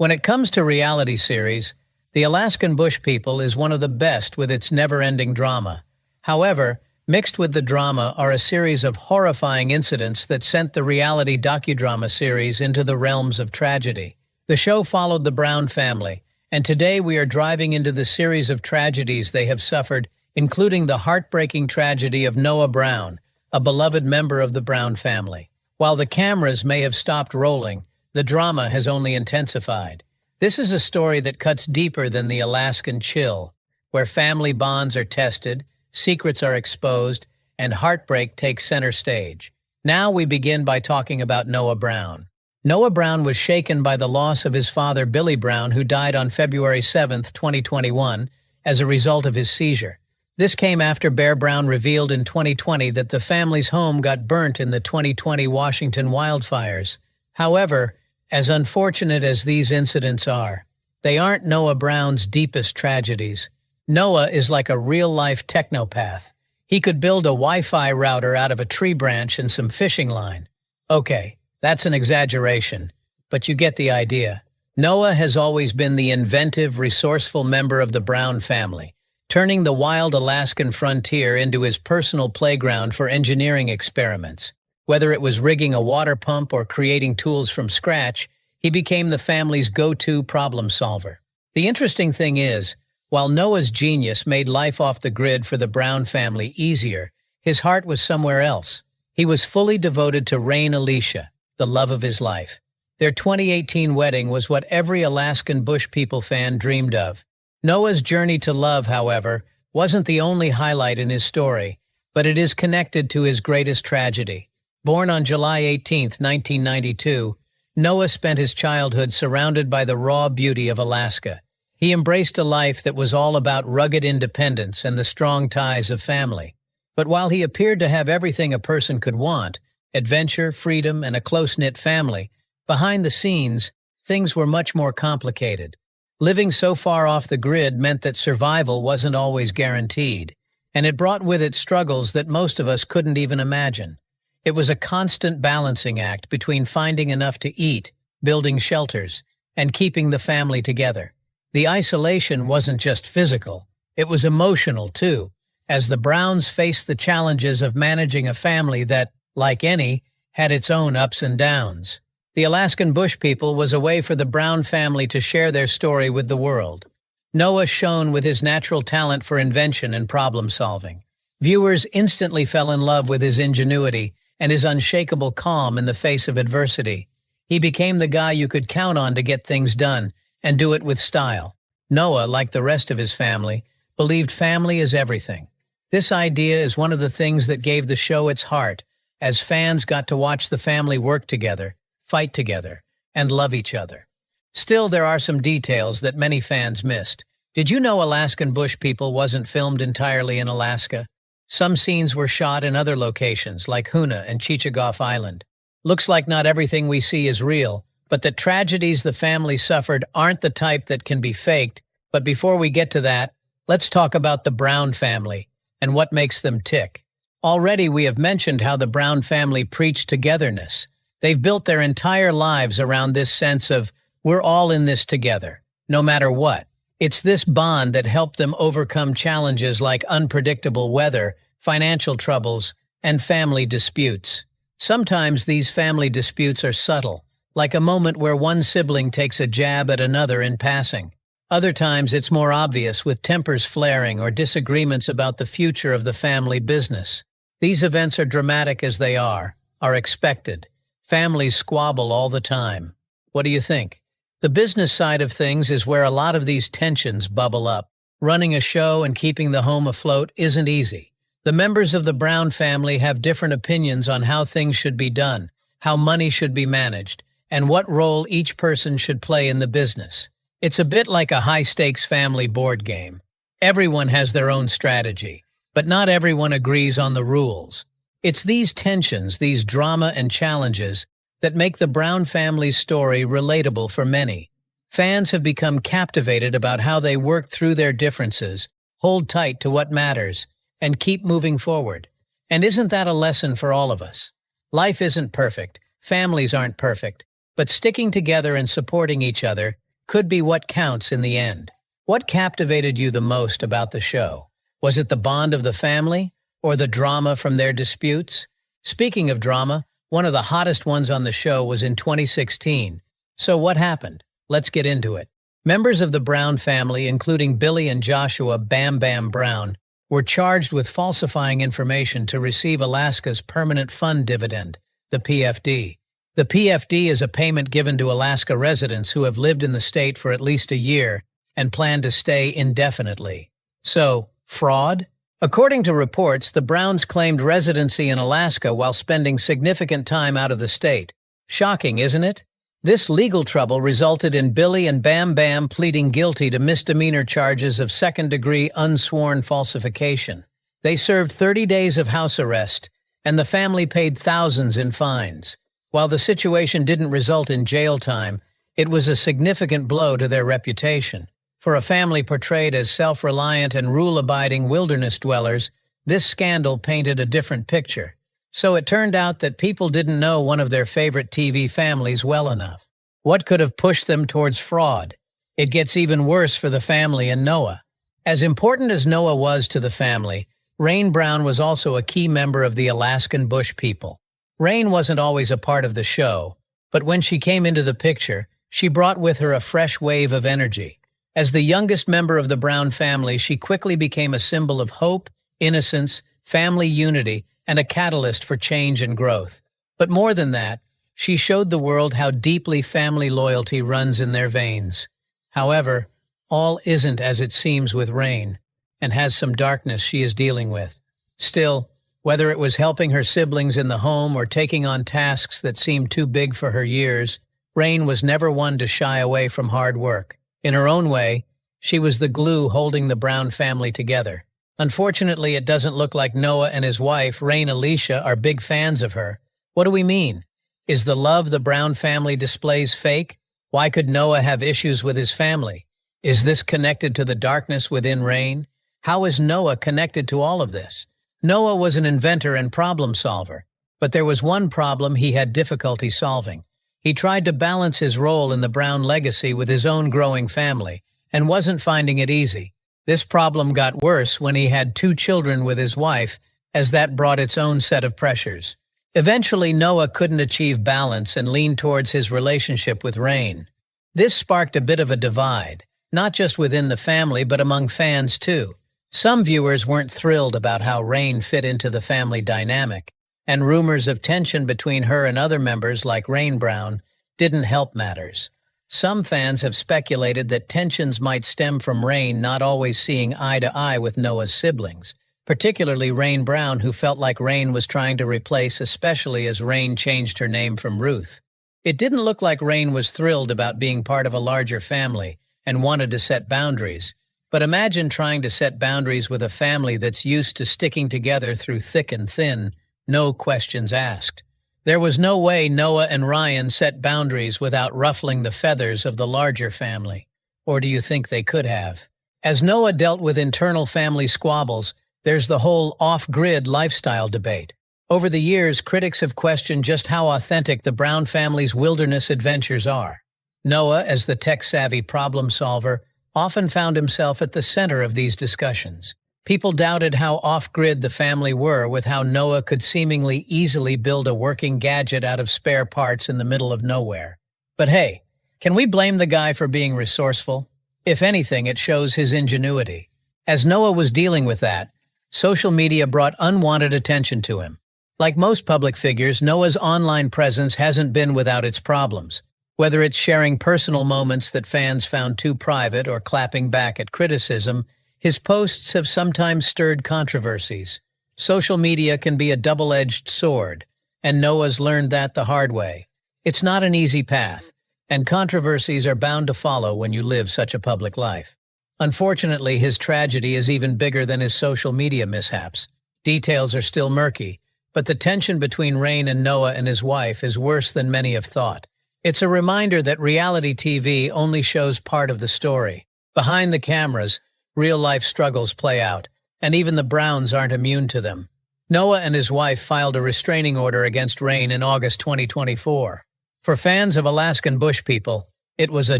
When it comes to reality series, The Alaskan Bush People is one of the best with its never-ending drama. However, mixed with the drama are a series of horrifying incidents that sent the reality docudrama series into the realms of tragedy. The show followed the Brown family, and today we are driving into the series of tragedies they have suffered, including the heartbreaking tragedy of Noah Brown, a beloved member of the Brown family. While the cameras may have stopped rolling, the drama has only intensified. This is a story that cuts deeper than the Alaskan chill, where family bonds are tested, secrets are exposed, and heartbreak takes center stage. Now we begin by talking about Noah Brown. Noah Brown was shaken by the loss of his father, Billy Brown, who died on February 7, 2021, as a result of his seizure. This came after Bear Brown revealed in 2020 that the family's home got burnt in the 2020 Washington wildfires. However, as unfortunate as these incidents are, they aren't Noah Brown's deepest tragedies. Noah is like a real-life technopath. He could build a Wi-Fi router out of a tree branch and some fishing line. Okay, that's an exaggeration, but you get the idea. Noah has always been the inventive, resourceful member of the Brown family, turning the wild Alaskan frontier into his personal playground for engineering experiments. Whether it was rigging a water pump or creating tools from scratch, he became the family's go-to problem solver. The interesting thing is, while Noah's genius made life off the grid for the Brown family easier, his heart was somewhere else. He was fully devoted to Rain Alicia, the love of his life. Their 2018 wedding was what every Alaskan Bush People fan dreamed of. Noah's journey to love, however, wasn't the only highlight in his story, but it is connected to his greatest tragedy. Born on July 18, 1992, Noah spent his childhood surrounded by the raw beauty of Alaska. He embraced a life that was all about rugged independence and the strong ties of family. But while he appeared to have everything a person could want, adventure, freedom, and a close-knit family, behind the scenes, things were much more complicated. Living so far off the grid meant that survival wasn't always guaranteed, and it brought with it struggles that most of us couldn't even imagine. It was a constant balancing act between finding enough to eat, building shelters, and keeping the family together. The isolation wasn't just physical, it was emotional too, as the Browns faced the challenges of managing a family that, like any, had its own ups and downs. The Alaskan Bush People was a way for the Brown family to share their story with the world. Noah shone with his natural talent for invention and problem-solving. Viewers instantly fell in love with his ingenuity and his unshakable calm in the face of adversity. He became the guy you could count on to get things done, and do it with style. Noah, like the rest of his family, believed family is everything. This idea is one of the things that gave the show its heart, as fans got to watch the family work together, fight together, and love each other. Still, there are some details that many fans missed. Did you know Alaskan Bush People wasn't filmed entirely in Alaska? Some scenes were shot in other locations, like Hoonah and Chichagof Island. Looks like not everything we see is real, but the tragedies the family suffered aren't the type that can be faked. But before we get to that, let's talk about the Brown family and what makes them tick. Already we have mentioned how the Brown family preached togetherness. They've built their entire lives around this sense of, we're all in this together, no matter what. It's this bond that helped them overcome challenges like unpredictable weather, financial troubles, and family disputes. Sometimes these family disputes are subtle, like a moment where one sibling takes a jab at another in passing. Other times it's more obvious, with tempers flaring or disagreements about the future of the family business. These events are dramatic as they are expected. Families squabble all the time. What do you think? The business side of things is where a lot of these tensions bubble up. Running a show and keeping the home afloat isn't easy. The members of the Brown family have different opinions on how things should be done, how money should be managed, and what role each person should play in the business. It's a bit like a high-stakes family board game. Everyone has their own strategy, but not everyone agrees on the rules. It's these tensions, these drama and challenges, that make the Brown family's story relatable for many. Fans have become captivated about how they work through their differences, hold tight to what matters, and keep moving forward. And isn't that a lesson for all of us? Life isn't perfect, families aren't perfect, but sticking together and supporting each other, could be what counts in the end. What captivated you the most about the show? Was it the bond of the family, or the drama from their disputes? Speaking of drama, one of the hottest ones on the show was in 2016. So what happened? Let's get into it. Members of the Brown family, including Billy and Joshua Bam Bam Brown, were charged with falsifying information to receive Alaska's Permanent Fund Dividend, the PFD. The PFD is a payment given to Alaska residents who have lived in the state for at least a year and plan to stay indefinitely. So, fraud? According to reports, the Browns claimed residency in Alaska while spending significant time out of the state. Shocking, isn't it? This legal trouble resulted in Billy and Bam Bam pleading guilty to misdemeanor charges of second-degree unsworn falsification. They served 30 days of house arrest, and the family paid thousands in fines. While the situation didn't result in jail time, it was a significant blow to their reputation. For a family portrayed as self-reliant and rule-abiding wilderness dwellers, this scandal painted a different picture. So it turned out that people didn't know one of their favorite TV families well enough. What could have pushed them towards fraud? It gets even worse for the family and Noah. As important as Noah was to the family, Rain Brown was also a key member of the Alaskan Bush People. Rain wasn't always a part of the show, but when she came into the picture, she brought with her a fresh wave of energy. As the youngest member of the Brown family, she quickly became a symbol of hope, innocence, family unity, and a catalyst for change and growth. But more than that, she showed the world how deeply family loyalty runs in their veins. However, all isn't as it seems with Rain, and has some darkness she is dealing with. Still, whether it was helping her siblings in the home or taking on tasks that seemed too big for her years, Rain was never one to shy away from hard work. In her own way, she was the glue holding the Brown family together. Unfortunately, it doesn't look like Noah and his wife, Rain Alicia, are big fans of her. What do we mean? Is the love the Brown family displays fake? Why could Noah have issues with his family? Is this connected to the darkness within Rain? How is Noah connected to all of this? Noah was an inventor and problem solver, but there was one problem he had difficulty solving. He tried to balance his role in the Brown legacy with his own growing family, and wasn't finding it easy. This problem got worse when he had 2 children with his wife, as that brought its own set of pressures. Eventually, Noah couldn't achieve balance and leaned towards his relationship with Rain. This sparked a bit of a divide, not just within the family but among fans too. Some viewers weren't thrilled about how Rain fit into the family dynamic, and rumors of tension between her and other members like Rain Brown didn't help matters. Some fans have speculated that tensions might stem from Rain not always seeing eye to eye with Noah's siblings, particularly Rain Brown, who felt like Rain was trying to replace, especially as Rain changed her name from Ruth. It didn't look like Rain was thrilled about being part of a larger family and wanted to set boundaries. But imagine trying to set boundaries with a family that's used to sticking together through thick and thin, no questions asked. There was no way Noah and Ryan set boundaries without ruffling the feathers of the larger family. Or do you think they could have? As Noah dealt with internal family squabbles, there's the whole off-grid lifestyle debate. Over the years, critics have questioned just how authentic the Brown family's wilderness adventures are. Noah, as the tech-savvy problem solver, often found himself at the center of these discussions. People doubted how off-grid the family were with how Noah could seemingly easily build a working gadget out of spare parts in the middle of nowhere. But hey, can we blame the guy for being resourceful? If anything, it shows his ingenuity. As Noah was dealing with that, social media brought unwanted attention to him. Like most public figures, Noah's online presence hasn't been without its problems. Whether it's sharing personal moments that fans found too private or clapping back at criticism, his posts have sometimes stirred controversies. Social media can be a double-edged sword, and Noah's learned that the hard way. It's not an easy path, and controversies are bound to follow when you live such a public life. Unfortunately, his tragedy is even bigger than his social media mishaps. Details are still murky, but the tension between Rain and Noah and his wife is worse than many have thought. It's a reminder that reality TV only shows part of the story. Behind the cameras, real-life struggles play out, and even the Browns aren't immune to them. Noah and his wife filed a restraining order against Rain in August 2024. For fans of Alaskan Bush People, It was a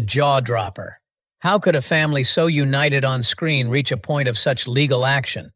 jaw-dropper. How could a family so united on screen reach a point of such legal action?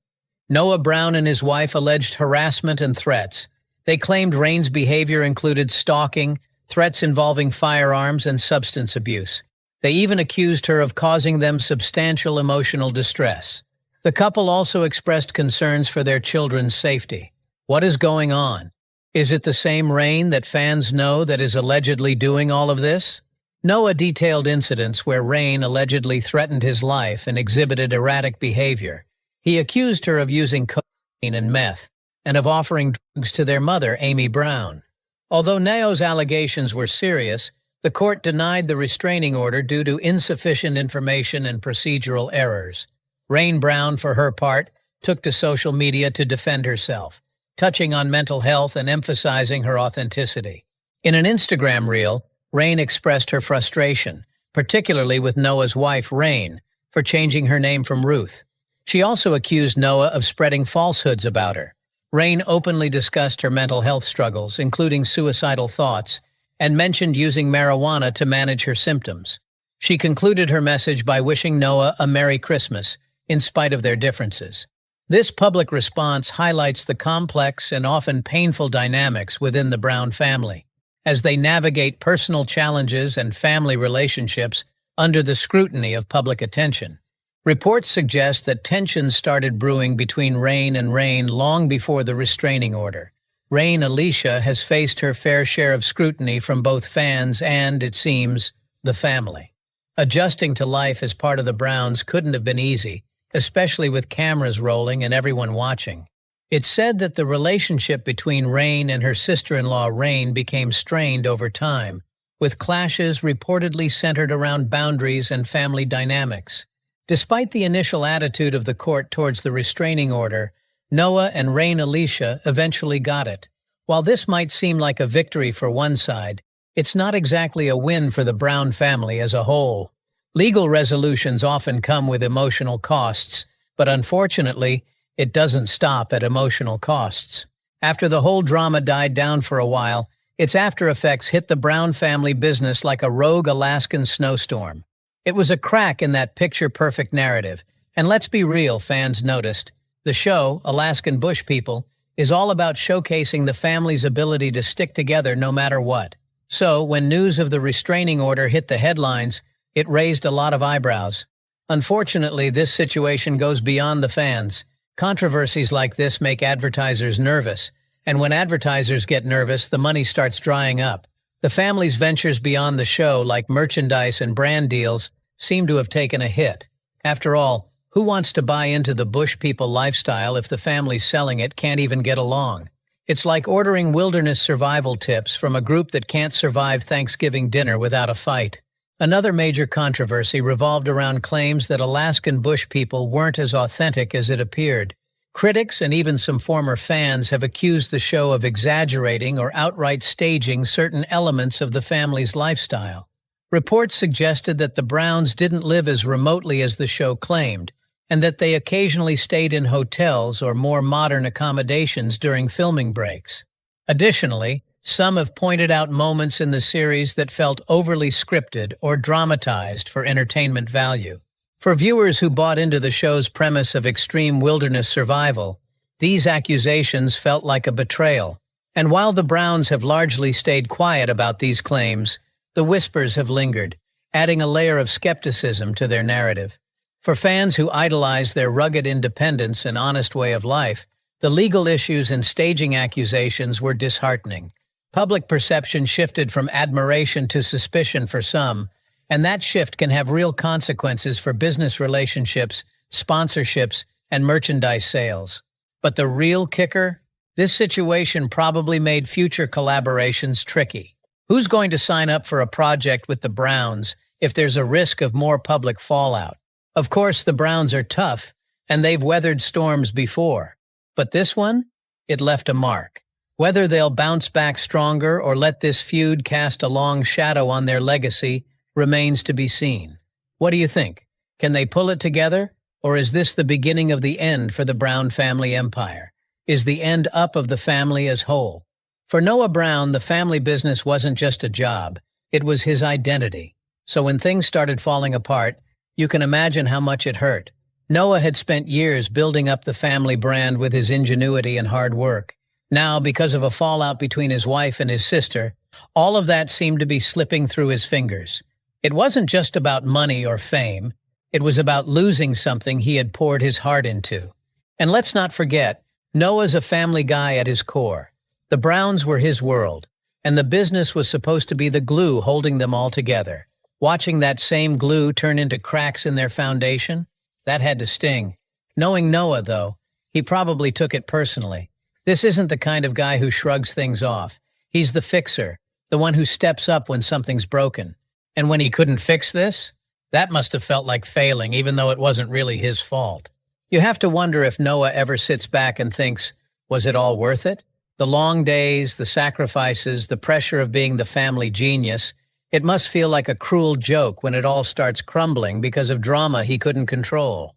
Noah Brown and his wife alleged harassment and threats. They claimed Rain's behavior included stalking, threats involving firearms, and substance abuse. They even accused her of causing them substantial emotional distress. The couple also expressed concerns for their children's safety. What is going on? Is it the same Rain that fans know that is allegedly doing all of this? Noah detailed incidents where Rain allegedly threatened his life and exhibited erratic behavior. He accused her of using cocaine and meth, and of offering drugs to their mother, Amy Brown. Although Noah's allegations were serious, the court denied the restraining order due to insufficient information and procedural errors. Rain Brown, for her part, took to social media to defend herself, touching on mental health and emphasizing her authenticity. In an Instagram reel, Rain expressed her frustration, particularly with Noah's wife, Rain, for changing her name from Ruth. She also accused Noah of spreading falsehoods about her. Rain openly discussed her mental health struggles, including suicidal thoughts, and mentioned using marijuana to manage her symptoms. She concluded her message by wishing Noah a Merry Christmas, in spite of their differences. This public response highlights the complex and often painful dynamics within the Brown family, as they navigate personal challenges and family relationships under the scrutiny of public attention. Reports suggest that tensions started brewing between Rain and Rain long before the restraining order. Rain Alicia has faced her fair share of scrutiny from both fans and, it seems, the family. Adjusting to life as part of the Browns couldn't have been easy, especially with cameras rolling and everyone watching. It's said that the relationship between Rain and her sister-in-law Rain became strained over time, with clashes reportedly centered around boundaries and family dynamics. Despite the initial attitude of the court towards the restraining order, Noah and Rain Alicia eventually got it. While this might seem like a victory for one side, it's not exactly a win for the Brown family as a whole. Legal resolutions often come with emotional costs, but unfortunately, it doesn't stop at emotional costs. After the whole drama died down for a while, its after effects hit the Brown family business like a rogue Alaskan snowstorm. It was a crack in that picture-perfect narrative, and let's be real, fans noticed. The show, Alaskan Bush People, is all about showcasing the family's ability to stick together no matter what. So, when news of the restraining order hit the headlines, it raised a lot of eyebrows. Unfortunately, this situation goes beyond the fans. Controversies like this make advertisers nervous, and when advertisers get nervous, the money starts drying up. The family's ventures beyond the show, like merchandise and brand deals, seem to have taken a hit. After all, who wants to buy into the Bush People lifestyle if the family selling it can't even get along? It's like ordering wilderness survival tips from a group that can't survive Thanksgiving dinner without a fight. Another major controversy revolved around claims that Alaskan Bush People weren't as authentic as it appeared. Critics and even some former fans have accused the show of exaggerating or outright staging certain elements of the family's lifestyle. Reports suggested that the Browns didn't live as remotely as the show claimed, and that they occasionally stayed in hotels or more modern accommodations during filming breaks. Additionally, some have pointed out moments in the series that felt overly scripted or dramatized for entertainment value. For viewers who bought into the show's premise of extreme wilderness survival, these accusations felt like a betrayal. And while the Browns have largely stayed quiet about these claims, the whispers have lingered, adding a layer of skepticism to their narrative. For fans who idolize their rugged independence and honest way of life, the legal issues and staging accusations were disheartening. Public perception shifted from admiration to suspicion for some, and that shift can have real consequences for business relationships, sponsorships, and merchandise sales. But the real kicker? This situation probably made future collaborations tricky. Who's going to sign up for a project with the Browns if there's a risk of more public fallout? Of course, the Browns are tough, and they've weathered storms before. But this one? It left a mark. Whether they'll bounce back stronger or let this feud cast a long shadow on their legacy remains to be seen. What do you think? Can they pull it together? Or is this the beginning of the end for the Brown family empire? Is the end up of the family as whole? For Noah Brown, the family business wasn't just a job. It was his identity. So when things started falling apart, you can imagine how much it hurt. Noah had spent years building up the family brand with his ingenuity and hard work. Now, because of a fallout between his wife and his sister, all of that seemed to be slipping through his fingers. It wasn't just about money or fame. It was about losing something he had poured his heart into. And let's not forget, Noah's a family guy at his core. The Browns were his world, and the business was supposed to be the glue holding them all together. Watching that same glue turn into cracks in their foundation, that had to sting. Knowing Noah, though, he probably took it personally. This isn't the kind of guy who shrugs things off. He's the fixer, the one who steps up when something's broken. And when he couldn't fix this, that must have felt like failing, even though it wasn't really his fault. You have to wonder if Noah ever sits back and thinks, was it all worth it? The long days, the sacrifices, the pressure of being the family genius, it must feel like a cruel joke when it all starts crumbling because of drama he couldn't control.